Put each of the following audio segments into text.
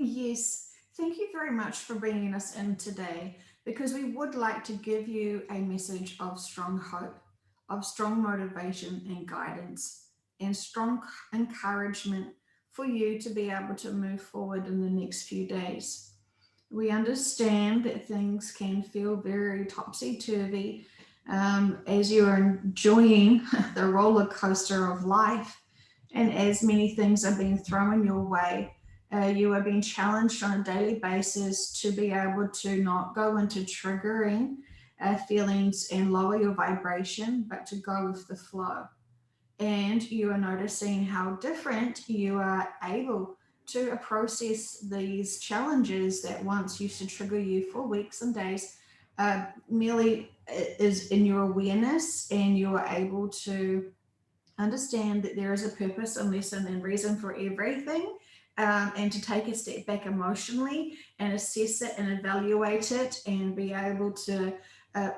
Yes, thank you very much for bringing us in today because we would like to give you a message of strong hope, of strong motivation and guidance, and strong encouragement for you to be able to move forward in the next few days. We understand that things can feel very topsy turvy as you are enjoying the roller coaster of life, and as many things are being thrown your way. You are being challenged on a daily basis to be able to not go into triggering feelings and lower your vibration, but to go with the flow. And you are noticing how different you are able to process these challenges that once used to trigger you for weeks and days, merely is in your awareness, and you are able to understand that there is a purpose and lesson and reason for everything, and to take a step back emotionally and assess it and evaluate it and be able to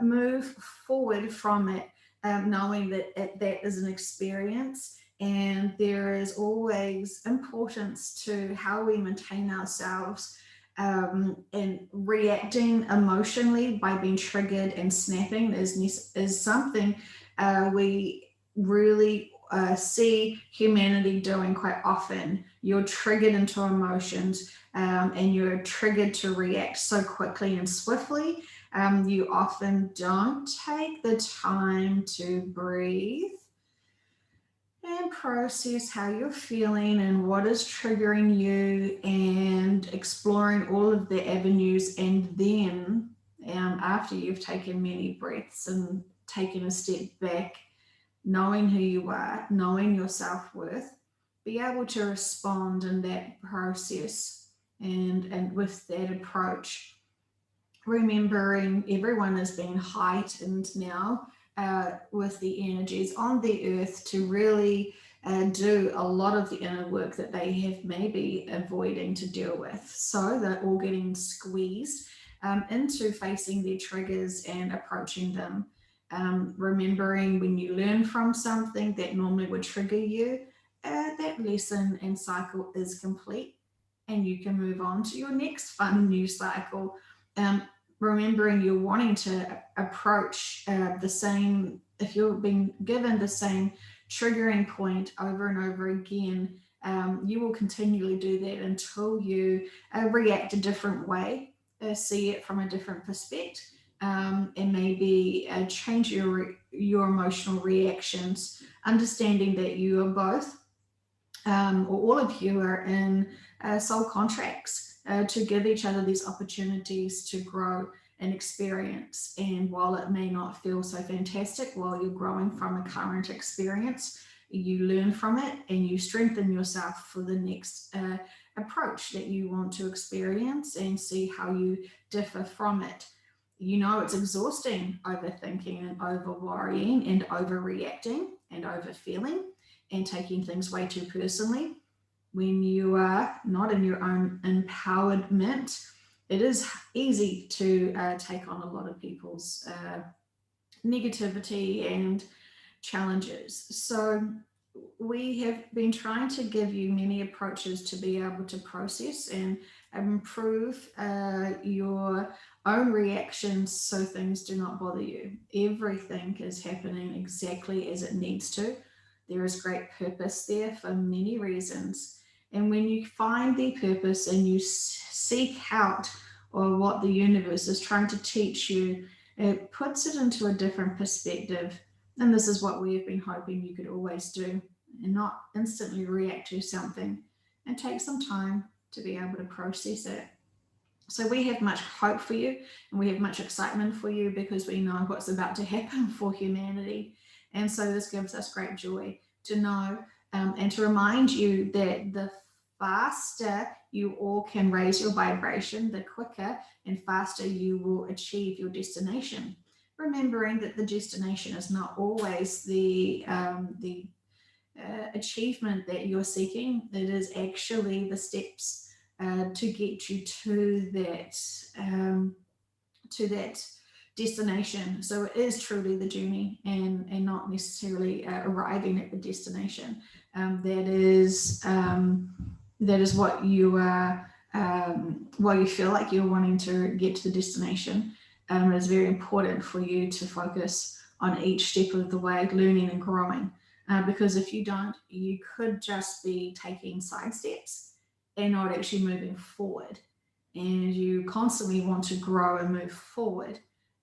move forward from it, knowing that that is an experience, and there is always importance to how we maintain ourselves, and reacting emotionally by being triggered and snapping is something we really see humanity doing quite often. You're triggered into emotions, and you're triggered to react so quickly and swiftly. You often don't take the time to breathe and process how you're feeling and what is triggering you, and exploring all of the avenues. And then, after you've taken many breaths and taken a step back, knowing who you are, knowing your self worth, be able to respond in that process, and with that approach, remembering everyone is being heightened now with the energies on the earth to really do a lot of the inner work that they have maybe avoiding to deal with. So they're all getting squeezed into facing their triggers and approaching them. Remembering when you learn from something that normally would trigger you, that lesson and cycle is complete, and you can move on to your next fun new cycle. Um, Remembering you're wanting to approach the same, if you're being given the same triggering point over and over again, you will continually do that until you react a different way, see it from a different perspective, and maybe change your emotional reactions, understanding that you are both, or all of you are in soul contracts to give each other these opportunities to grow and experience. And while it may not feel so fantastic while you're growing from a current experience, you learn from it and you strengthen yourself for the next approach that you want to experience, and see how you differ from it. You know, it's exhausting overthinking and over worrying and overreacting and over feeling and taking things way too personally. When you are not in your own empowerment, it is easy to take on a lot of people's negativity and challenges. So, we have been trying to give you many approaches to be able to process and improve your own reactions so things do not bother you. Everything is happening exactly as it needs to. There is great purpose there for many reasons. And when you find the purpose and you seek out or what the universe is trying to teach you, it puts it into a different perspective. And this is what we have been hoping you could always do, and not instantly react to something, and take some time to be able to process it. So we have much hope for you, and we have much excitement for you because we know what's about to happen for humanity. And so this gives us great joy to know, and to remind you that the faster you all can raise your vibration, the quicker and faster you will achieve your destination. Remembering that the destination is not always the achievement that you're seeking. It is actually the steps to get you to that destination. So it is truly the journey, and not necessarily arriving at the destination. That is what you are. while you feel like you're wanting to get to the destination, it's very important for you to focus on each step of the way, learning and growing. Because if you don't, you could just be taking side steps and not actually moving forward. And you constantly want to grow and move forward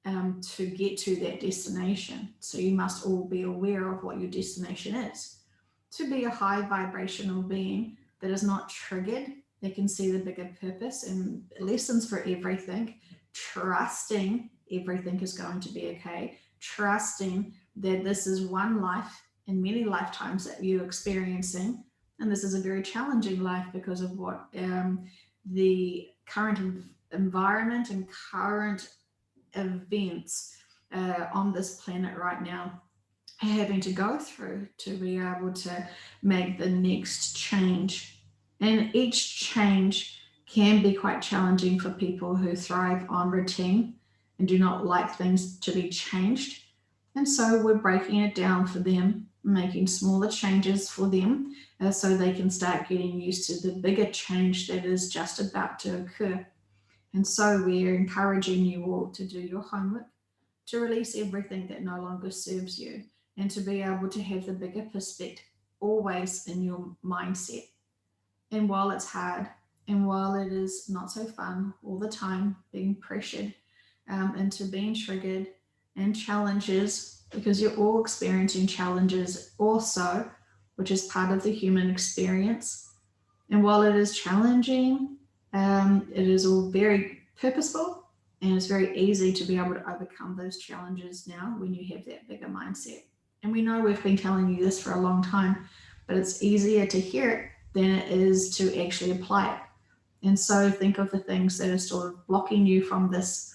to get to that destination. So you must all be aware of what your destination is. To be a high vibrational being that is not triggered, they can see the bigger purpose and lessons for everything, trusting everything is going to be okay, trusting that this is one life in many lifetimes that you're experiencing. And this is a very challenging life because of what the current environment and current events on this planet right now having to go through to be able to make the next change. And each change can be quite challenging for people who thrive on routine and do not like things to be changed. And so we're breaking it down for them, making smaller changes for them so they can start getting used to the bigger change that is just about to occur. And so we're encouraging you all to do your homework, to release everything that no longer serves you, and to be able to have the bigger perspective always in your mindset. And while it's hard, and while it is not so fun all the time, being pressured into being triggered and challenges, because you're all experiencing challenges also, which is part of the human experience. And while it is challenging, it is all very purposeful, and it's very easy to be able to overcome those challenges now when you have that bigger mindset. And we know we've been telling you this for a long time, but it's easier to hear it than it is to actually apply it. And so think of the things that are sort of blocking you from this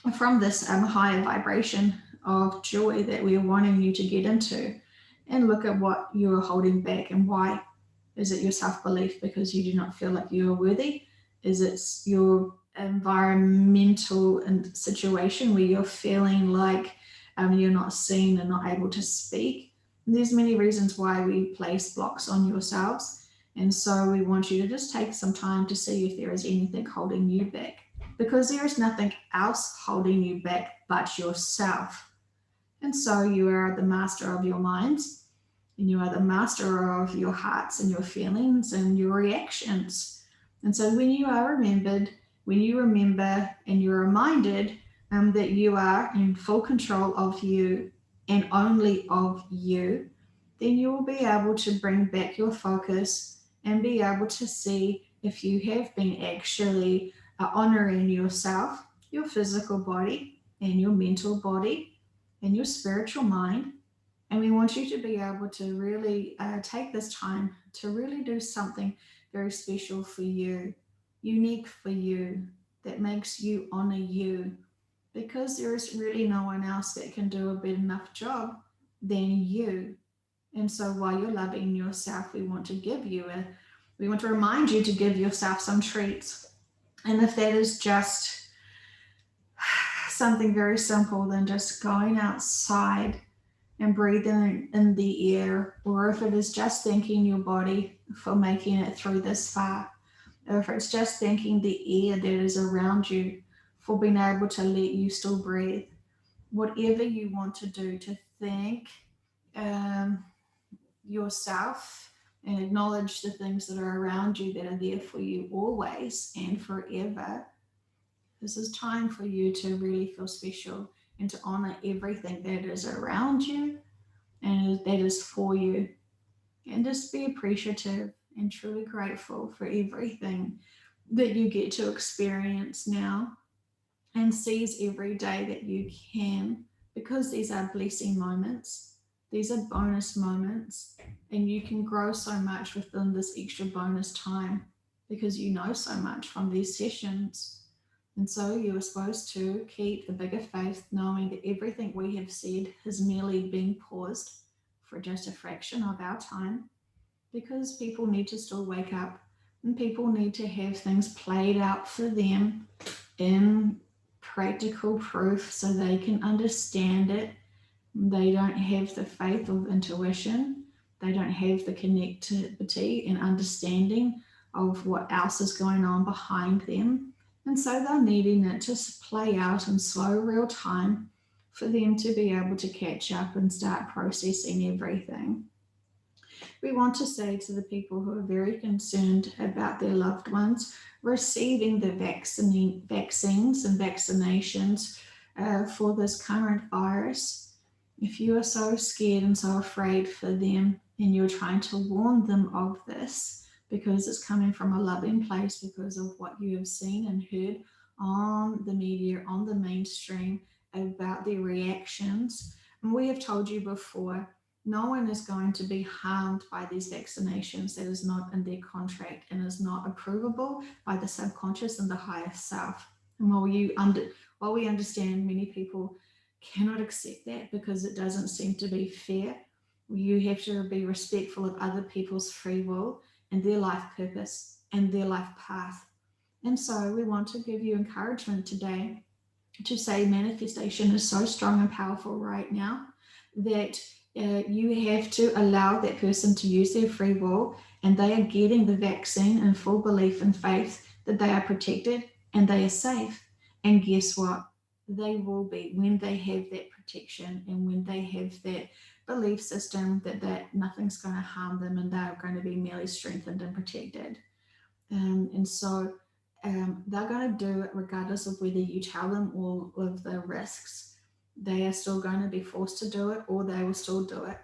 higher vibration of joy that we are wanting you to get into, and look at what you are holding back and why. Is it your self-belief because you do not feel like you are worthy? Is it your environmental and situation where you're feeling like you're not seen and not able to speak? And there's many reasons why we place blocks on yourselves. And so we want you to just take some time to see if there is anything holding you back, because there is nothing else holding you back but yourself. And so you are the master of your minds, and you are the master of your hearts and your feelings and your reactions. And so when you are remembered, when you remember and you're reminded that you are in full control of you and only of you, then you will be able to bring back your focus and be able to see if you have been actually honoring yourself, your physical body, and your mental body, and your spiritual mind. And we want you to be able to really take this time to really do something very special for you, unique for you, that makes you honor you, because there is really no one else that can do a good enough job than you. And so while you're loving yourself, we want to remind you to give yourself some treats. And if that is just something very simple, then just going outside and breathing in the air, or if it is just thanking your body for making it through this far, or if it's just thanking the air that is around you for being able to let you still breathe, whatever you want to do to thank um, yourself and acknowledge the things that are around you that are there for you always and forever. This is time for you to really feel special and to honor everything that is around you and that is for you. And just be appreciative and truly grateful for everything that you get to experience now, and seize every day that you can, because these are blessing moments. These are bonus moments, and you can grow so much within this extra bonus time because you know so much from these sessions. And so you are supposed to keep the bigger faith, knowing that everything we have said has merely been paused for just a fraction of our time, because people need to still wake up and people need to have things played out for them in practical proof so they can understand it. They don't have the faith of intuition. They don't have the connectivity and understanding of what else is going on behind them. And so they're needing it to play out in slow real time for them to be able to catch up and start processing everything. We want to say to the people who are very concerned about their loved ones receiving the vaccines and vaccinations for this current virus. If you are so scared and so afraid for them and you're trying to warn them of this because it's coming from a loving place because of what you have seen and heard on the media, on the mainstream about their reactions. And we have told you before, no one is going to be harmed by these vaccinations that is not in their contract and is not approvable by the subconscious and the higher self. And while we understand many people cannot accept that because it doesn't seem to be fair, you have to be respectful of other people's free will and their life purpose and their life path. And so we want to give you encouragement today to say manifestation is so strong and powerful right now that you have to allow that person to use their free will, and they are getting the vaccine in full belief and faith that they are protected and they are safe. And guess what? They will be when they have that protection and when they have that belief system that nothing's going to harm them and they're going to be merely strengthened and protected. And so they're going to do it regardless of whether you tell them all of the risks. They are still going to be forced to do it, or they will still do it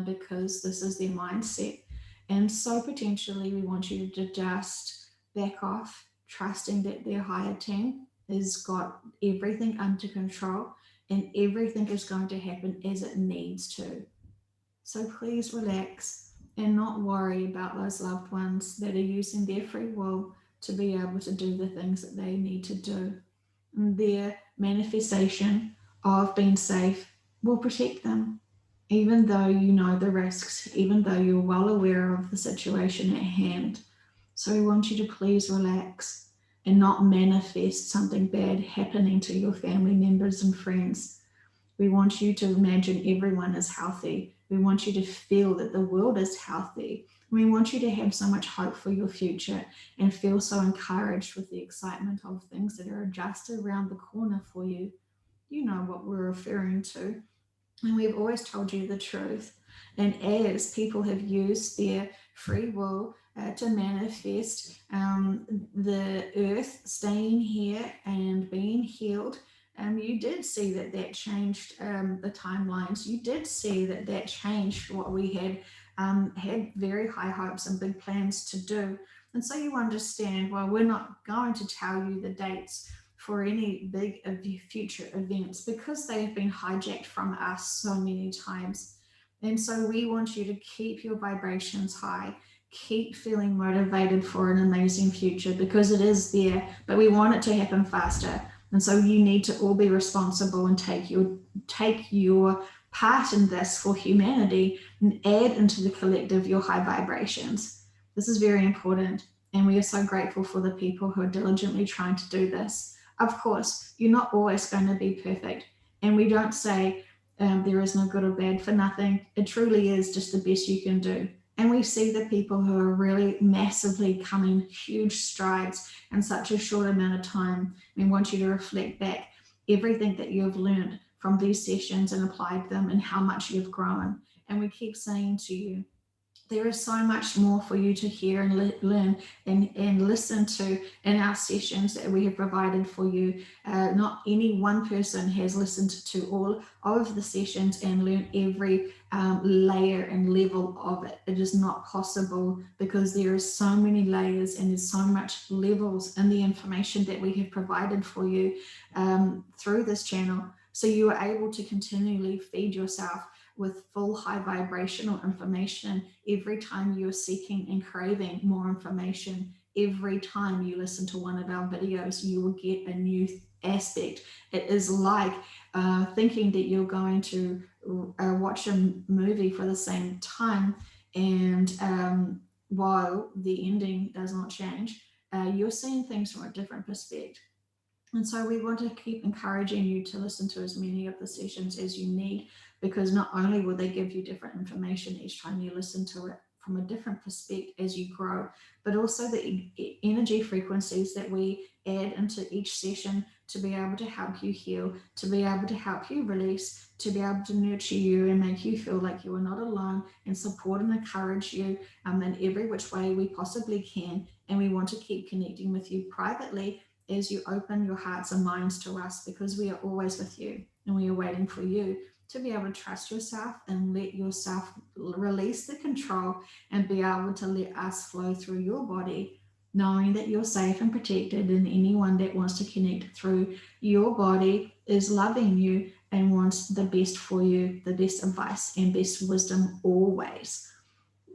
because this is their mindset. And so potentially we want you to just back off, trusting that their higher team has got everything under control and everything is going to happen as it needs to. So please relax and not worry about those loved ones that are using their free will to be able to do the things that they need to do. And their manifestation of being safe will protect them, even though you know the risks, even though you're well aware of the situation at hand. So we want you to please relax and not manifest something bad happening to your family members and friends. We want you to imagine everyone is healthy. We want you to feel that the world is healthy. We want you to have so much hope for your future and feel so encouraged with the excitement of things that are just around the corner for you. You know what we're referring to. And we've always told you the truth. And as people have used their free will to manifest the earth staying here and being healed, you did see that changed the timelines. You did see that changed what we had very high hopes and big plans to do. And so you understand, well, we're not going to tell you the dates for any big future events because they have been hijacked from us so many times. And so we want you to keep your vibrations high, keep feeling motivated for an amazing future because it is there, but we want it to happen faster. And so you need to all be responsible and take your part in this for humanity and add into the collective your high vibrations. This is very important. And we are so grateful for the people who are diligently trying to do this. Of course, you're not always going to be perfect. And we don't say there is no good or bad for nothing. It truly is just the best you can do. And we see the people who are really massively coming huge strides in such a short amount of time. We want you to reflect back everything that you have learned from these sessions and applied them and how much you've grown. And we keep saying to you, there is so much more for you to hear and learn and listen to in our sessions that we have provided for you. Not any one person has listened to all of the sessions and learned every layer and level of it. It is not possible because there is so many layers and there's so much levels in the information that we have provided for you through this channel. So you are able to continually feed yourself with full high vibrational information every time you're seeking and craving more information. Every time you listen to one of our videos, you will get a new aspect. It is like thinking that you're going to watch a movie for the same time, and while the ending does not change, you're seeing things from a different perspective. And so we want to keep encouraging you to listen to as many of the sessions as you need, because not only will they give you different information each time you listen to it, from a different perspective as you grow, but also the energy frequencies that we add into each session to be able to help you heal, to be able to help you release, to be able to nurture you and make you feel like you are not alone, and support and encourage you in every which way we possibly can. And we want to keep connecting with you privately as you open your hearts and minds to us, because we are always with you and we are waiting for you to be able to trust yourself and let yourself release the control and be able to let us flow through your body, knowing that you're safe and protected, and anyone that wants to connect through your body is loving you and wants the best for you, the best advice and best wisdom always.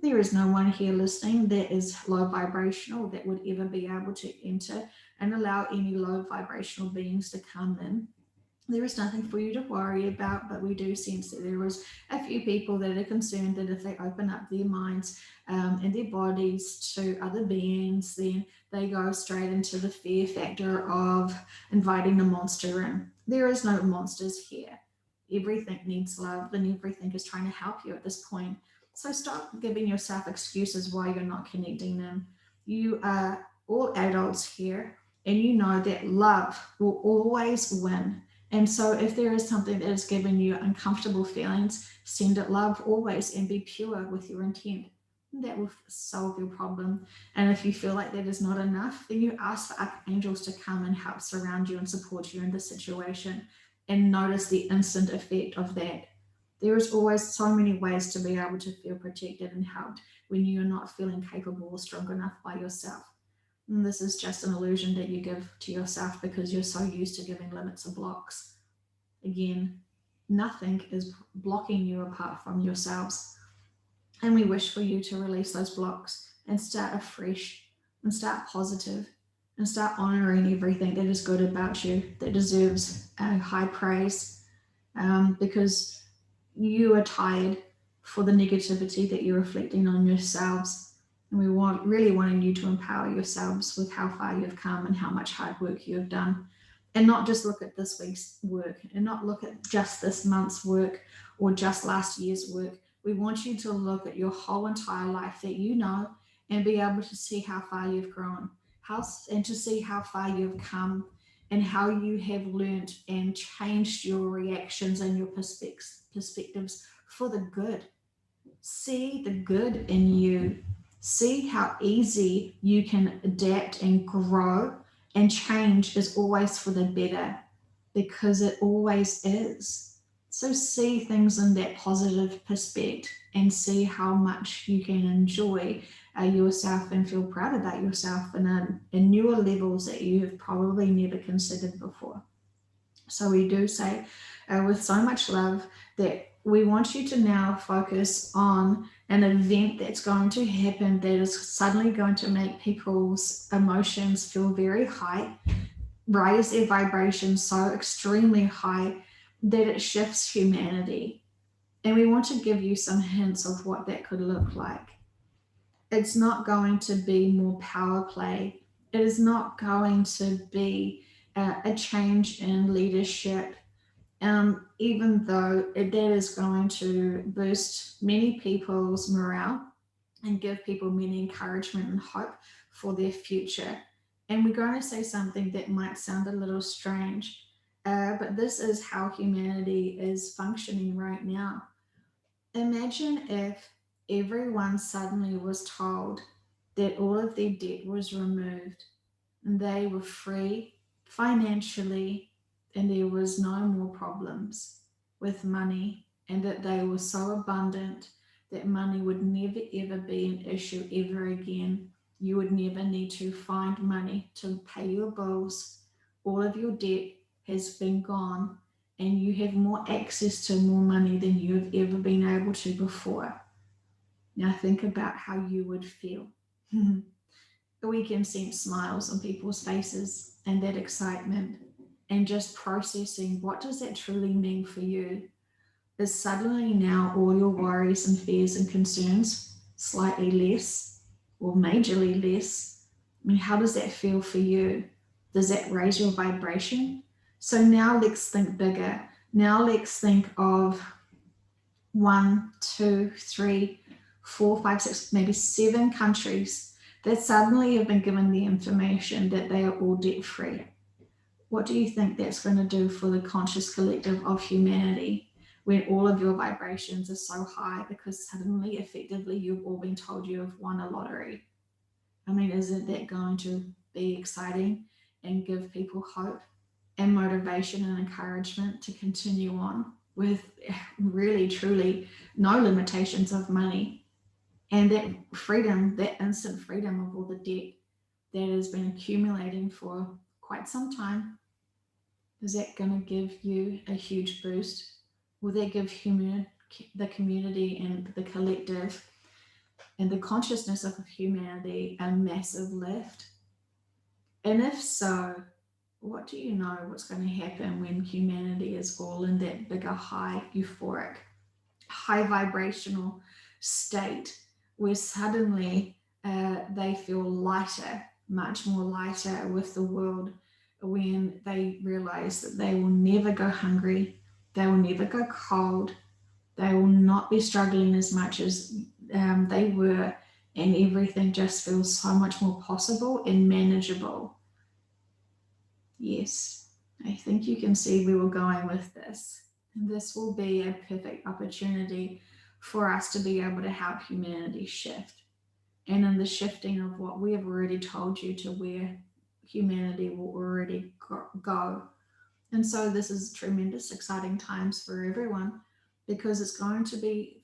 There is no one here listening that is low vibrational that would ever be able to enter and allow any low vibrational beings to come in. There is nothing for you to worry about, but we do sense that there is a few people that are concerned that if they open up their minds and their bodies to other beings, then they go straight into the fear factor of inviting the monster in. There is no monsters here. Everything needs love and everything is trying to help you at this point. So stop giving yourself excuses why you're not connecting them. You are all adults here, and you know that love will always win. And so, if there is something that is giving you uncomfortable feelings, send it love always and be pure with your intent. That will solve your problem. And if you feel like that is not enough, then you ask for archangels to come and help surround you and support you in the situation, and notice the instant effect of that. There is always so many ways to be able to feel protected and helped when you're not feeling capable or strong enough by yourself. And this is just an illusion that you give to yourself because you're so used to giving limits and blocks. Again, nothing is blocking you apart from yourselves. And we wish for you to release those blocks and start afresh and start positive and start honoring everything that is good about you, that deserves high praise, because you are tired for the negativity that you're reflecting on yourselves. And we want really wanting you to empower yourselves with how far you've come and how much hard work you have done. And not just look at this week's work and not look at just this month's work or just last year's work. We want you to look at your whole entire life that you know and be able to see how far you've grown, and to see how far you've come and how you have learned and changed your reactions and your perspectives for the good. See the good in you. See how easy you can adapt and grow, and change is always for the better, because it always is. So see things in that positive perspective and see how much you can enjoy yourself and feel proud about yourself in newer levels that you have probably never considered before. So we do say with so much love that we want you to now focus on an event that's going to happen that is suddenly going to make people's emotions feel very high, raise their vibration so extremely high that it shifts humanity. And we want to give you some hints of what that could look like. It's not going to be more power play. It is not going to be a change in leadership, even though that is going to boost many people's morale and give people many encouragement and hope for their future. And we're going to say something that might sound a little strange, but this is how humanity is functioning right now. Imagine if everyone suddenly was told that all of their debt was removed and they were free financially, and there was no more problems with money, and that they were so abundant that money would never ever be an issue ever again. You would never need to find money to pay your bills. All of your debt has been gone, and you have more access to more money than you have ever been able to before. Now think about how you would feel. We can sense smiles on people's faces and that excitement, and just processing what does that truly mean for you. Is suddenly now all your worries and fears and concerns slightly less or majorly less? I mean, how does that feel for you? Does that raise your vibration? So now let's think bigger. Now let's think of 1, 2, 3, 4, 5, 6, maybe 7 countries that suddenly have been given the information that they are all debt free. What do you think that's going to do for the conscious collective of humanity when all of your vibrations are so high because suddenly, effectively, you've all been told you have won a lottery? I mean, isn't that going to be exciting and give people hope and motivation and encouragement to continue on with really, truly no limitations of money and that freedom, that instant freedom of all the debt that has been accumulating for quite some time? Is that going to give you a huge boost? Will that give the community and the collective and the consciousness of humanity a massive lift? And if so, what do you know what's going to happen when humanity is all in that bigger, high, euphoric, high vibrational state where suddenly they feel lighter, much more lighter with the world, when they realize that they will never go hungry, they will never go cold, they will not be struggling as much as they were, and everything just feels so much more possible and manageable. Yes, I think you can see where we're going with this. And this will be a perfect opportunity for us to be able to help humanity shift. And in the shifting of what we have already told you to where humanity will already go. And so this is tremendous, exciting times for everyone because it's going to be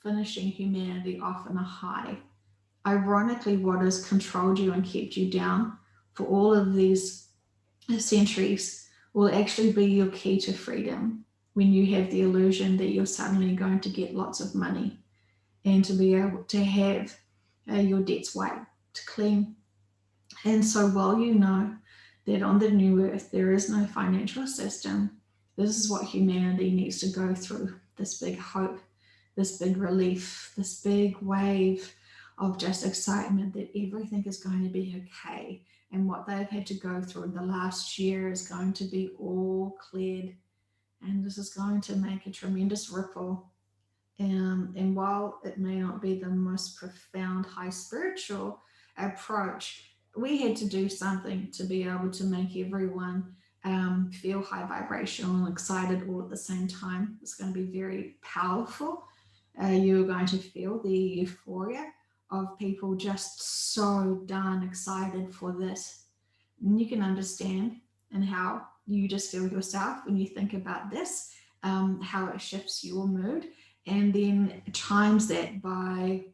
finishing humanity off in a high. Ironically, what has controlled you and kept you down for all of these centuries will actually be your key to freedom when you have the illusion that you're suddenly going to get lots of money and to be able to have your debts wiped clean. And so while you know that on the new earth there is no financial system, this is what humanity needs to go through, this big hope, this big relief, this big wave of just excitement that everything is going to be okay. And what they've had to go through in the last year is going to be all cleared. And this is going to make a tremendous ripple. And while it may not be the most profound, high spiritual approach, we had to do something to be able to make everyone feel high vibrational and excited all at the same time. It's going to be very powerful. You're going to feel the euphoria of people just so darn excited for this. And you can understand and how you just feel yourself when you think about this, how it shifts your mood, and then times that by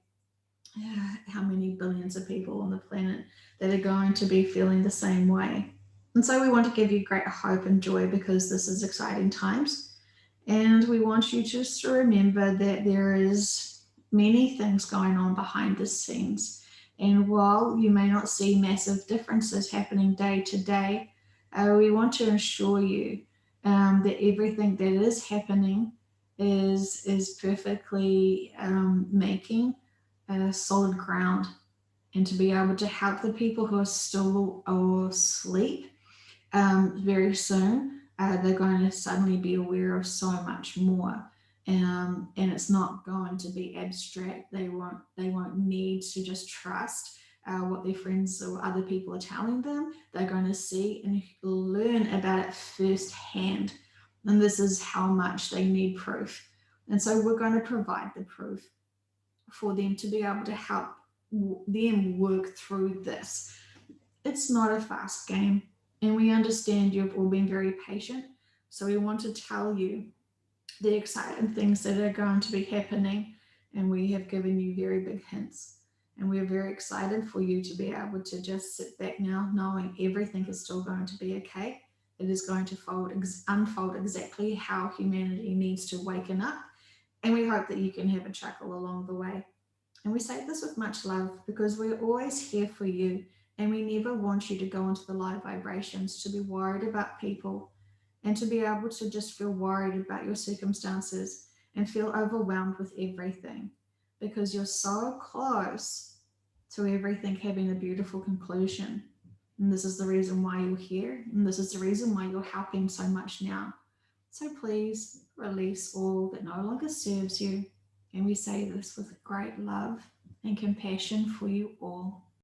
how many billions of people on the planet that are going to be feeling the same way. And so we want to give you great hope and joy because this is exciting times. And we want you just to remember that there is many things going on behind the scenes. And while you may not see massive differences happening day to day, we want to assure you that everything that is happening is perfectly making a solid ground, and to be able to help the people who are still asleep very soon. They're going to suddenly be aware of so much more, and it's not going to be abstract. They won't need to just trust what their friends or other people are telling them. They're going to see and learn about it firsthand, and this is how much they need proof. And so we're going to provide the proof for them to be able to help them work through this. It's not a fast game, and we understand you've all been very patient. So we want to tell you the exciting things that are going to be happening, and we have given you very big hints. And we're very excited for you to be able to just sit back now, knowing everything is still going to be okay. It is going to unfold exactly how humanity needs to waken up. And we hope that you can have a chuckle along the way. And we say this with much love because we're always here for you, and we never want you to go into the low vibrations to be worried about people and to be able to just feel worried about your circumstances and feel overwhelmed with everything, because you're so close to everything having a beautiful conclusion. And this is the reason why you're here, and this is the reason why you're helping so much now. So please release all that no longer serves you. And we say this with great love and compassion for you all.